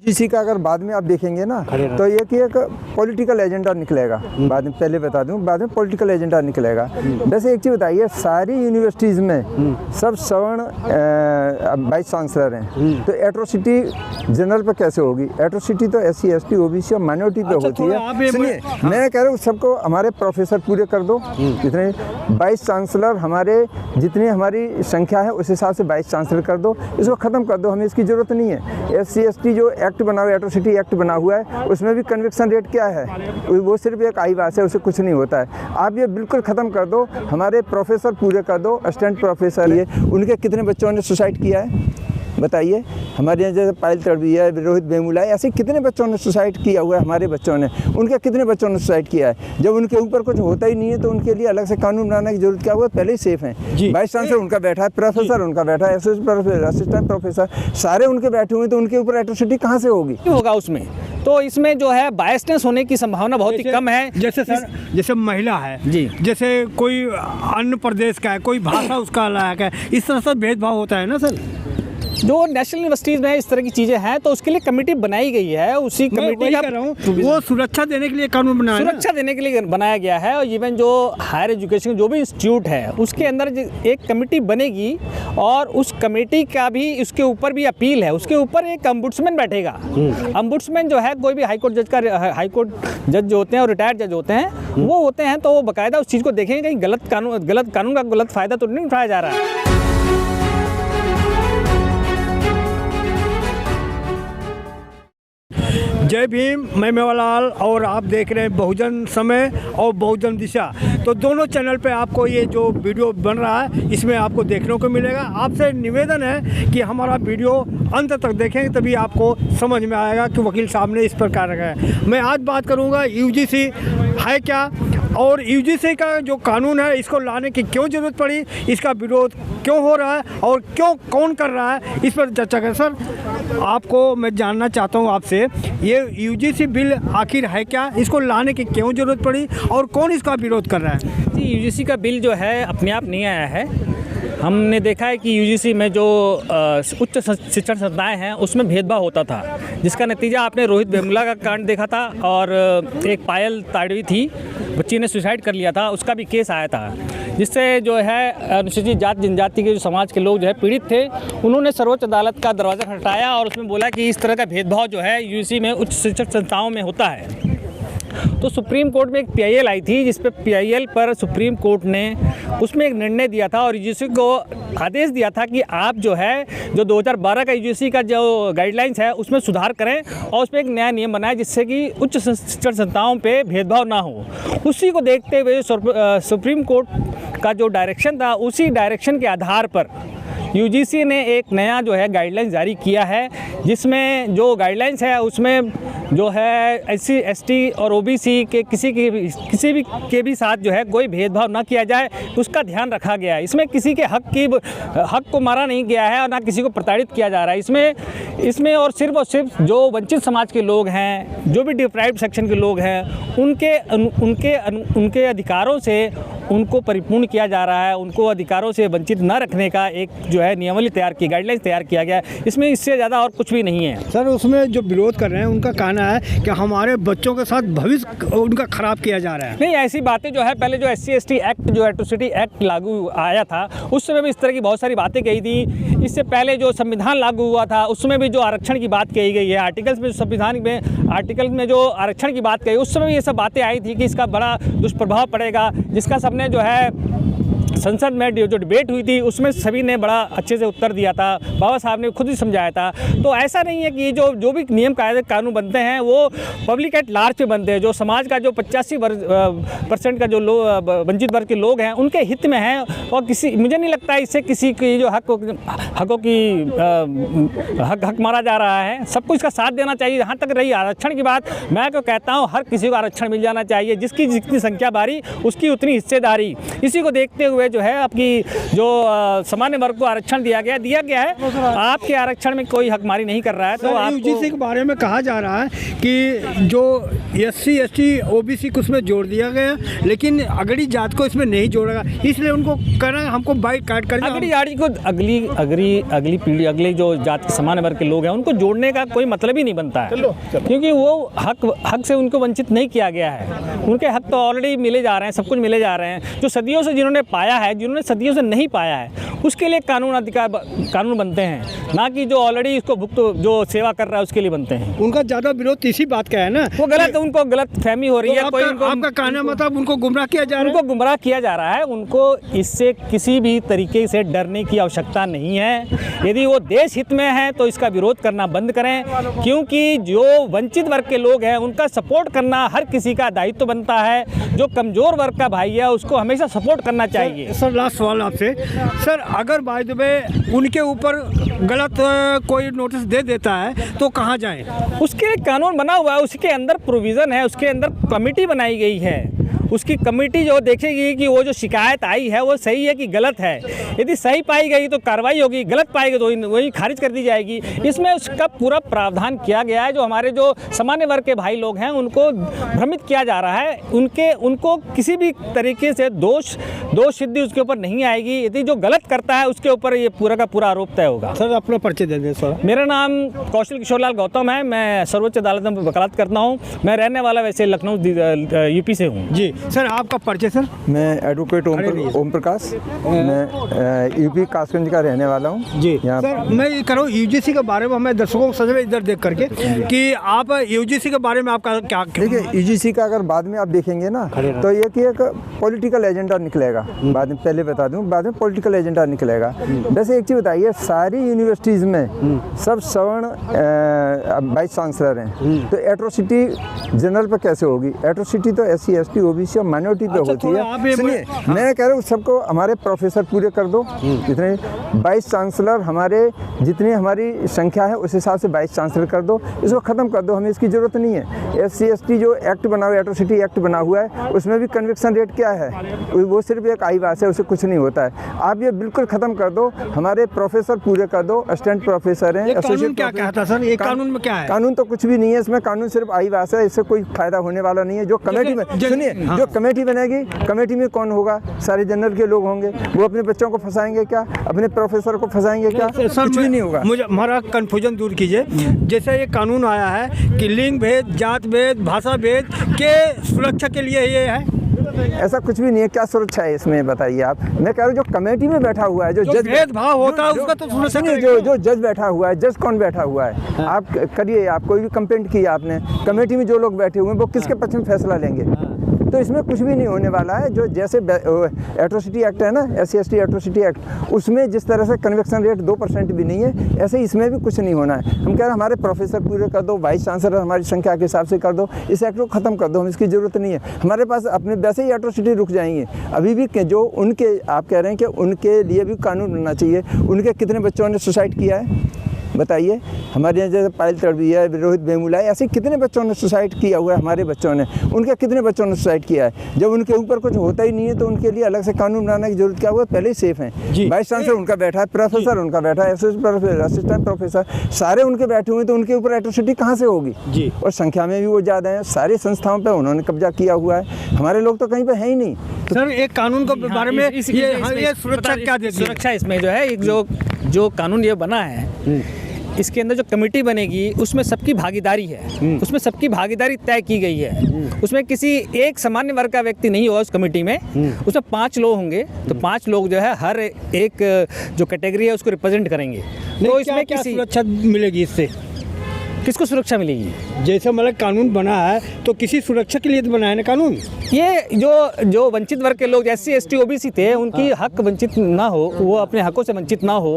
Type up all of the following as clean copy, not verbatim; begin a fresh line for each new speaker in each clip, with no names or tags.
इसी का अगर बाद में आप देखेंगे ना तो ये कि एक पॉलिटिकल एजेंडा निकलेगा बाद में, पहले बता दूं, बाद में पॉलिटिकल एजेंडा निकलेगा। वैसे एक चीज़ बताइए, सारी यूनिवर्सिटीज़ में सब सवर्ण वाइस चांसलर हैं, तो एट्रोसिटी जनरल पर कैसे होगी? एट्रोसिटी तो SC ST OBC और माइनॉरिटी पे होती है। सुनिए, मैं कह रहा हूँ सबको हमारे प्रोफेसर पूरे कर दो, जितने वाइस चांसलर हमारे, जितनी हमारी संख्या है उस हिसाब से वाइस चांसलर कर दो, इसको ख़त्म कर दो, हमें इसकी ज़रूरत नहीं है। SC ST जो एक्ट बना हुआ है, एट्रोसिटी एक्ट बना हुआ है, उसमें भी कन्विक्शन रेट क्या है? वो सिर्फ एक आईवास है, उससे कुछ नहीं होता है। आप ये बिल्कुल ख़त्म कर दो, हमारे प्रोफेसर पूरे कर दो, असिस्टेंट प्रोफेसर ये, उनके कितने बच्चों ने सुसाइड किया है बताइए? हमारे यहाँ जैसे पायल तड़वी है, रोहित वेमुला है, ऐसे कितने बच्चों ने सुसाइड किया हुआ है? हमारे बच्चों ने, उनके कितने बच्चों ने सुसाइड किया है? जब उनके ऊपर कुछ होता ही नहीं है तो उनके लिए अलग से कानून बनाने की जरूरत क्या हुआ? पहले ही सेफ हैं। वाइस चांसलर उनका बैठा है, प्रोफेसर उनका बैठा है, असिस्टेंट प्रोफेसर सारे उनके बैठे हुए हैं, तो उनके ऊपर एट्रोसिटी कहाँ से होगी?
होगा उसमें, तो इसमें जो है बायसनेस होने की संभावना बहुत ही कम है।
जैसे महिला है जी, जैसे कोई अन्य प्रदेश का है, कोई भाषा उसका अलग है, इस तरह से भेदभाव होता है ना सर?
जो नेशनल यूनिवर्सिटीज़ में इस तरह की चीज़ें हैं तो उसके लिए कमेटी बनाई गई है, उसी कमेटी का
वो सुरक्षा देने के लिए कानून बनाया,
सुरक्षा देने के लिए बनाया गया है। और इवन जो हायर एजुकेशन जो भी इंस्टीट्यूट है उसके अंदर एक कमेटी बनेगी और उस कमेटी का भी, उसके ऊपर भी अपील है, उसके ऊपर एक अम्बुड्समैन बैठेगा। अम्बुड्समैन जो है कोई भी हाईकोर्ट जज जो होते हैं और रिटायर्ड जज होते हैं, वो होते हैं, तो वो बाकायदा उस चीज़ को देखेंगे कहीं गलत कानून का गलत फ़ायदा तो नहीं उठाया जा रहा है।
जय भीम, मैं मेवालाल और आप देख रहे हैं बहुजन समय और बहुजन दिशा। तो दोनों चैनल पे आपको ये जो वीडियो बन रहा है इसमें आपको देखने को मिलेगा। आपसे निवेदन है कि हमारा वीडियो अंत तक देखें, तभी आपको समझ में आएगा कि वकील साहब ने इस प्रकार रखा है। मैं आज बात करूँगा UGC है क्या, और UGC का जो कानून है इसको लाने की क्यों ज़रूरत पड़ी, इसका विरोध क्यों हो रहा है और क्यों कौन कर रहा है, इस पर चर्चा करें। सर, आपको मैं जानना चाहता हूँ आपसे, ये UGC बिल आखिर है क्या, इसको लाने की क्यों ज़रूरत पड़ी और कौन इसका विरोध कर रहा है?
जी, UGC का बिल जो है अपने आप नहीं आया है। हमने देखा है कि UGC में जो उच्च शिक्षण संस्थाएं हैं उसमें भेदभाव होता था, जिसका नतीजा आपने रोहित वेमुला का कांड देखा था, और एक पायल ताड़वी थी, बच्ची ने सुसाइड कर लिया था, उसका भी केस आया था, जिससे जो है अनुसूचित जाति जनजाति के जो समाज के लोग जो है पीड़ित थे, उन्होंने सर्वोच्च अदालत का दरवाज़ा खटखटाया और उसमें बोला कि इस तरह का भेदभाव जो है UGC में उच्च शिक्षण संस्थाओं में होता है। तो सुप्रीम कोर्ट में एक PIL आई थी, जिस पे PIL पर सुप्रीम कोर्ट ने उसमें एक निर्णय दिया था और UGC को आदेश दिया था कि आप जो है जो 2012 का UGC का जो गाइडलाइंस है उसमें सुधार करें और उस पर एक नया नियम बनाए जिससे कि उच्च शिक्षण संस्थाओं पे भेदभाव ना हो। उसी को देखते हुए सुप्रीम कोर्ट का जो डायरेक्शन था, उसी डायरेक्शन के आधार पर UGC ने एक नया जो है गाइडलाइंस जारी किया है, जिसमें जो गाइडलाइंस है उसमें जो है SC ST और OBC के किसी भी के भी साथ जो है कोई भेदभाव ना किया जाए, उसका ध्यान रखा गया है। इसमें किसी के हक को मारा नहीं गया है और ना किसी को प्रताड़ित किया जा रहा है। इसमें और सिर्फ जो वंचित समाज के लोग हैं, जो भी डिप्राइव्ड सेक्शन के लोग हैं, उनके अधिकारों से उनको परिपूर्ण किया जा रहा है, उनको अधिकारों से वंचित न रखने का एक जो है नियमावली तैयार की, गाइडलाइंस तैयार किया गया है। इसमें इससे ज़्यादा और कुछ भी नहीं है।
सर, उसमें जो विरोध कर रहे हैं उनका कहना है कि हमारे बच्चों के साथ भविष्य उनका खराब किया जा रहा है।
नहीं, ऐसी बातें जो है, पहले जो SC ST एक्ट, जो एट्रोसिटी एक्ट लागू आया था, उस समय भी इस तरह की बहुत सारी बातें कही थी। इससे पहले जो संविधान लागू हुआ था उसमें भी जो आरक्षण की बात कही गई है, आर्टिकल्स में, संविधान में आर्टिकल में जो आरक्षण की बात कही, उस समय भी ये सब बातें आई थी कि इसका बड़ा दुष्प्रभाव पड़ेगा, जिसका सबने जो है संसद में जो डिबेट हुई थी उसमें सभी ने बड़ा अच्छे से उत्तर दिया था, बाबा साहब ने खुद ही समझाया था। तो ऐसा नहीं है कि ये जो भी नियम कानून बनते हैं वो पब्लिक एट लार्ज पे बनते हैं, जो समाज का जो 85% का जो वंचित वर्ग के लोग हैं उनके हित में है, और मुझे नहीं लगता इससे किसी की जो हकों की हक मारा जा रहा है। सबको इसका साथ देना चाहिए। जहाँ तक रही आरक्षण की बात, मैं तो कहता हूँ हर किसी को आरक्षण मिल जाना चाहिए, जिसकी जितनी संख्या बारी उसकी उतनी हिस्सेदारी। इसी को देखते हुए हुए जो है आपकी जो सामान्य वर्ग को आरक्षण दिया गया है। आपके आरक्षण में कोई हकमारी नहीं कर रहा है। तो आप
यूजीसी के बारे में कहा जा रहा है कि जो SC ST OBC को उसमें जोड़ दिया गया, लेकिन अगड़ी जात को इसमें नहीं जोड़ेगा, इसलिए उनको कहना है हमको बाइकाट करना।
अगली आड़ी को अगली पीढ़ी, अगले जो जात के सामान्य वर्ग के लोग हैं उनको जोड़ने का कोई मतलब ही नहीं बनता है। क्योंकि वो हक से उनको वंचित नहीं किया गया है। उनके हक तो ऑलरेडी मिले जा रहे हैं, सब कुछ मिले जा रहे हैं। जो सदियों से जिन्होंने पाया है, जिन्होंने सदियों से नहीं पाया है, उसके लिए कानून बनते हैं, ना कि जो ऑलरेडी इसको भुगत जो सेवा कर रहा है उसके लिए बनते हैं।
उनका ज़्यादा विरोध इसी बात का है ना,
वो गलत, उनको गलत फहमी हो रही है। कोई
आपका कहना मतलब उनको गुमराह किया जा रहा है।
उनको गुमराह किया जा रहा है। उनको इससे किसी भी तरीके से डरने की आवश्यकता नहीं है। यदि वो देश हित में है तो इसका विरोध करना बंद करें, क्योंकि जो वंचित वर्ग के लोग हैं उनका सपोर्ट करना हर किसी का दायित्व बनता है। जो कमज़ोर वर्ग का भाई है उसको हमेशा सपोर्ट करना चाहिए।
सर लास्ट सवाल आपसे, सर अगर बाय द वे उनके ऊपर गलत कोई नोटिस दे देता है तो कहाँ जाएं?
उसके कानून बना हुआ है, उसके अंदर प्रोविज़न है, उसके अंदर कमेटी बनाई गई है। उसकी कमेटी जो देखेगी कि वो जो शिकायत आई है वो सही है कि गलत है। यदि सही पाई गई तो कार्रवाई होगी, गलत पाई गई तो वही खारिज कर दी जाएगी। इसमें उसका पूरा प्रावधान किया गया है। जो हमारे जो सामान्य वर्ग के भाई लोग हैं उनको भ्रमित किया जा रहा है। उनको किसी भी तरीके से दोष सिद्धि उसके ऊपर नहीं आएगी। यदि जो गलत करता है उसके ऊपर ये पूरा का पूरा आरोप तय होगा।
सर अपना परिचय दे दें सर।
मेरा नाम कौशल किशोर लाल गौतम है। मैं सर्वोच्च अदालत में वकालत करता हूँ। मैं रहने वाला वैसे लखनऊ यूपी से हूँ।
जी सर, आपका परिचय सर?
मैं एडवोकेट ओम प्रकाश, मैं यूपी कासगंज का रहने वाला हूँ।
जी सर, मैं ये कह रहा हूँ यूजीसी के बारे में, हमें दर्शकों को सच में इधर देख करके कि आप यूजीसी के बारे में आपका क्या?
देखिए, यूजीसी का अगर बाद में आप देखेंगे ना तो ये कि एक पॉलिटिकल एजेंडा निकलेगा। बाद में पहले बता दूं, बाद में पॉलिटिकल एजेंडा निकलेगा। वैसे एक चीज़ बताइए, सारी यूनिवर्सिटीज़ में सब सवर्ण वाइस चांसलर हैं, तो एट्रोसिटी जनरल पर कैसे होगी? एट्रोसिटी तो SC ST OBC और माइनॉरिटी पे होती है। सुनिए, मैं कह रहा हूँ सबको हमारे प्रोफेसर पूरे कर दो, जितने वाइस चांसलर हमारे, जितनी हमारी संख्या है उस हिसाब से वाइस चांसलर कर दो। इसको ख़त्म कर दो, हमें इसकी ज़रूरत नहीं है। SC ST जो एक्ट बना हुआ है, एट्रोसिटी एक्ट बना हुआ है, उसमें भी कन्विक्शन रेट क्या है? वो सिर्फ एक आईवास है, उससे कुछ नहीं होता है। आप ये बिल्कुल ख़त्म कर दो, हमारे प्रोफेसर पूरे कर दो, असिस्टेंट प्रोफेसर हैं।
कानून क्या कहता सर? ये कानून में क्या है?
कानून तो कुछ भी नहीं है इसमें, कानून सिर्फ आईवास है, इससे कोई फायदा होने वाला नहीं है। जो कमेटी में, सुनिए, जो कमेटी बनेगी, कमेटी में कौन होगा? सारे जनरल के लोग होंगे। वो अपने बच्चों को फंसाएंगे क्या? अपने प्रोफेसर को फंसाएंगे क्या? कुछ भी नहीं होगा।
मुझे हमारा कन्फ्यूजन दूर कीजिए। जैसे ये कानून आया है कि लिंग भेद, जात भेद, भाषा भेद के सुरक्षा के लिए ये है,
ऐसा कुछ भी नहीं है। क्या सुरक्षा है इसमें बताइए आप? मैं कह रहा हूँ जो कमेटी में बैठा हुआ है, जो जज
भेदभाव होता है उसका तो सुरक्षा।
जो जज बैठा हुआ है, जज कौन बैठा हुआ है? आप करिए, आप कोई भी कंप्लेंट की आपने, कमेटी में जो लोग बैठे हुए हैं वो किसके पक्ष में फैसला लेंगे? तो इसमें कुछ भी नहीं होने वाला है। जो जैसे एट्रोसिटी एक्ट है ना, SC ST एट्रोसिटी एक्ट, उसमें जिस तरह से कन्विक्शन रेट 2% भी नहीं है, ऐसे इसमें भी कुछ नहीं होना है। हम कह रहे हैं हमारे प्रोफेसर पूरे कर दो, वाइस चांसलर हमारी संख्या के हिसाब से कर दो, इस एक्ट को ख़त्म कर दो, हम इसकी ज़रूरत नहीं है। हमारे पास अपने वैसे ही एट्रोसिटी रुक जाएंगे। अभी भी जो उनके, आप कह रहे हैं कि उनके लिए भी कानून बनना चाहिए। उनके कितने बच्चों ने सुसाइड किया है बताइए? हमारे यहाँ जैसे पायल तड़वी है, रोहित वेमुला है, ऐसे कितने बच्चों ने सुसाइड किया हुआ है? हमारे बच्चों ने, उनके कितने बच्चों ने सुसाइड किया है? जब उनके ऊपर कुछ होता ही नहीं है तो उनके लिए अलग से कानून बनाने की जरूरत क्या हुआ? पहले ही सेफ हैं। वाइस चांसलर उनका बैठा है, प्रोफेसर उनका बैठा है, असिस्टेंट प्रोफेसर सारे उनके बैठे हुए हैं, तो उनके ऊपर एट्रोसिटी कहाँ से होगी? जी, और संख्या में भी वो ज़्यादा है। सारी संस्थाओं पर उन्होंने कब्जा किया हुआ है, हमारे लोग तो कहीं पर है ही नहीं।
सर एक कानून के बारे में ये सुरक्षा क्या देती है?
सुरक्षा इसमें जो है, एक जो कानून ये बना है, इसके अंदर जो कमेटी बनेगी उसमें सबकी भागीदारी है। उसमें सबकी भागीदारी तय की गई है। उसमें किसी एक सामान्य वर्ग का व्यक्ति नहीं होगा उस कमेटी में। उसमें 5 लोग होंगे, तो 5 लोग जो है हर एक जो कैटेगरी है उसको रिप्रेजेंट करेंगे। तो इसमें
क्या सुरक्षा मिलेगी इससे?
किसको सुरक्षा मिलेगी?
जैसे मतलब कानून बना है तो किसी सुरक्षा के लिए तो बना है ना कानून।
ये जो वंचित वर्ग के लोग SC ST OBC थे, उनकी हक वंचित ना हो, वो अपने हकों से वंचित ना हो,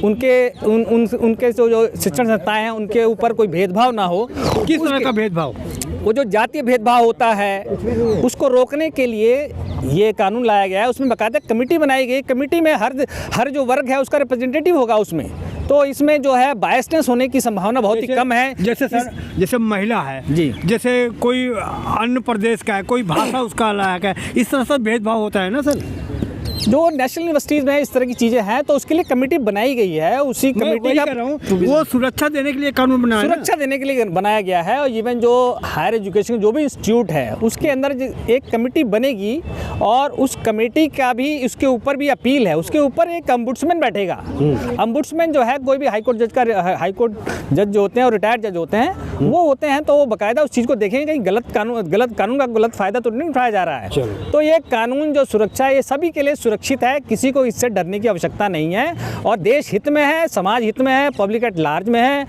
उनके जो शिक्षण संस्थाएं हैं उनके ऊपर कोई भेदभाव ना हो।
किस तरह का भेदभाव?
वो जो जातीय भेदभाव होता है उसको रोकने के लिए ये कानून लाया गया है। उसमें बाकायदा कमेटी बनाई गई। कमेटी में हर जो वर्ग है उसका रिप्रेजेंटेटिव होगा उसमें। तो इसमें जो है बायसनेस होने की संभावना बहुत ही कम है।
जैसे सर, जैसे महिला है जी, जैसे कोई अन्य प्रदेश का है, कोई भाषा उसका अलग है, इस तरह से भेदभाव होता है ना सर?
जो नेशनल यूनिवर्सिटीज़ में इस तरह की चीज़ें हैं तो उसके लिए कमेटी बनाई गई है, उसी
मैं
कमेटी
वही
का
कह रहा हूँ, वो सुरक्षा देने के लिए कानून बनाया है ना?
सुरक्षा देने के लिए बनाया गया है। और इवन जो हायर एजुकेशन जो भी इंस्टीट्यूट है उसके अंदर एक कमेटी बनेगी और उस कमेटी का भी उसके ऊपर भी अपील है, उसके ऊपर एक अम्बुड्समैन बैठेगा। अम्बुड्समैन जो है कोई भी हाईकोर्ट जज जो होते हैं और रिटायर्ड जज होते हैं वो होते हैं, तो वो बाकायदा उस चीज़ को देखेंगे कहीं गलत कानून का गलत फ़ायदा तो नहीं उठाया जा रहा है। तो ये कानून जो सुरक्षा है ये सभी के लिए सुरक्षित है, किसी को इससे डरने की आवश्यकता नहीं है और देश हित में है, समाज हित में है, पब्लिक एट लार्ज में है।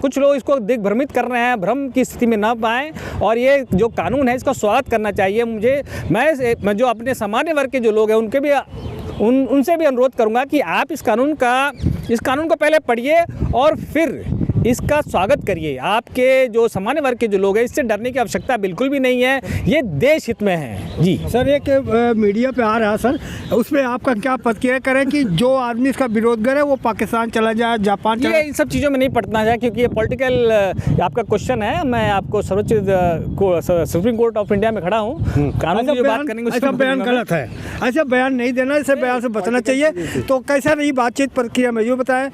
कुछ लोग इसको दिग्भ्रमित कर रहे हैं, भ्रम की स्थिति में ना पाएँ और ये जो कानून है इसका स्वागत करना चाहिए। मैं जो अपने सामान्य वर्ग के जो लोग हैं उनके भी उनसे भी अनुरोध करूंगा कि आप इस कानून को पहले पढ़िए और फिर इसका स्वागत करिए। आपके जो सामान्य वर्ग के जो लोग हैं इससे डरने की आवश्यकता बिल्कुल भी नहीं है, ये देश हित में है। जी
सर, एक मीडिया पे आ रहा है सर, उसमें आपका क्या प्रतिक्रिया करें कि जो आदमी इसका विरोध करे वो पाकिस्तान चला जाए, जापान चला?
ये इन सब चीज़ों में नहीं पड़ना है क्योंकि ये पॉलिटिकल आपका क्वेश्चन है। मैं आपको सुप्रीम कोर्ट ऑफ इंडिया में खड़ा हूँ, कानून की जो बात करेंगे
ऐसा बयान गलत है, ऐसा बयान नहीं देना, इसे बयान से बचना चाहिए। तो कैसा रही बातचीत प्रक्रिया में ये बताएं।